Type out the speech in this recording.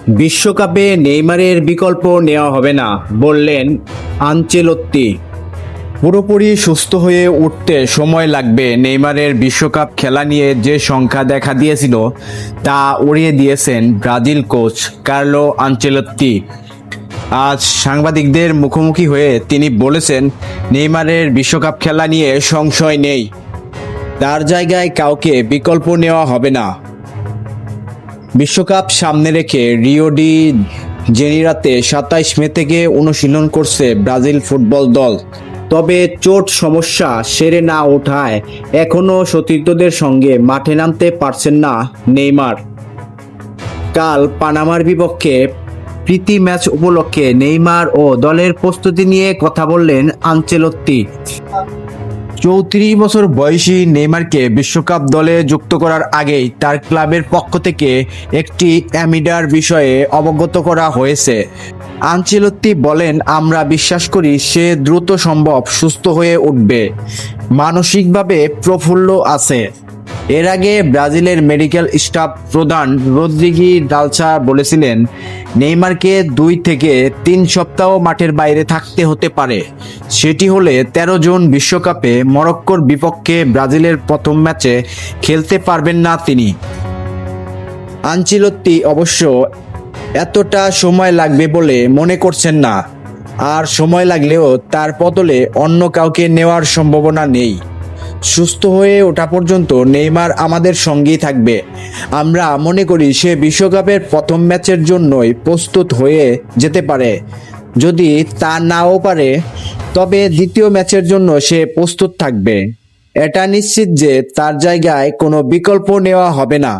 বিশ্বকাপে নেইমারের বিকল্প নেওয়া হবে না বললেন আনচেলত্তি। পুরোপুরি সুস্থ হয়ে উঠতে সময় লাগবে। নেইমারের বিশ্বকাপ খেলা নিয়ে যে সংখ্যা দেখা দিয়েছিল তা উড়িয়ে দিয়েছেন ব্রাজিল কোচ কার্লো আনচেলত্তি। আজ সাংবাদিকদের মুখোমুখি হয়ে তিনি বলেছেন, নেইমারের বিশ্বকাপ খেলা নিয়ে সংশয় নেই, তার জায়গায় কাউকে বিকল্প নেওয়া হবে না। বিশ্বকাপ সামনে রেখে রিও ডি জেনিরোতে ২৭ মে থেকে অনুশীলন করছে ব্রাজিল ফুটবল দল। তবে চোট সমস্যা সেরে না ওঠায় এখনও সতীর্থদের সঙ্গে মাঠে নামতে পারছেন না নেইমার। কাল পানামার বিপক্ষে প্রীতি ম্যাচ উপলক্ষে নেইমার ও দলের প্রস্তুতি নিয়ে কথা বললেন আনচেলত্তি। ৩৪ বছর বয়সী নেইমারকে বিশ্বকাপ দলে যুক্ত করার আগেই তার ক্লাবের পক্ষ থেকে একটি অ্যামিডার বিষয়ে অবগত করা হয়েছে। আনচেলত্তি বলেন, আমরা বিশ্বাস করি সে দ্রুত সম্ভব সুস্থ হয়ে উঠবে, মানসিকভাবে প্রফুল্ল আছে। এর আগে ব্রাজিলের মেডিকেল স্টাফ প্রধান রদ্রিগো ডালচা বলেছিলেন, নেইমারকে ২ থেকে ৩ সপ্তাহ মাঠের বাইরে থাকতে হতে পারে। সেটি হলে ১৩ জুন বিশ্বকাপে মরক্কোর বিপক্ষে ব্রাজিলের প্রথম ম্যাচে খেলতে পারবেন না তিনি। আনচেলত্তি অবশ্য এতটা সময় লাগবে বলে মনে করছেন না, আর সময় লাগলেও তার বদলে অন্য কাউকে নেওয়ার সম্ভাবনা নেই। সুস্থ হয়ে ওঠা পর্যন্ত নেইমার আমাদের সঙ্গেই থাকবে। আমরা মনে করি সে বিশ্বকাপের প্রথম ম্যাচের জন্যই প্রস্তুত হয়ে যেতে পারে। যদি তা নাও পারে, তবে দ্বিতীয় ম্যাচের জন্য সে প্রস্তুত থাকবে। এটা নিশ্চিত যে তার জায়গায় কোনো বিকল্প নেওয়া হবে না।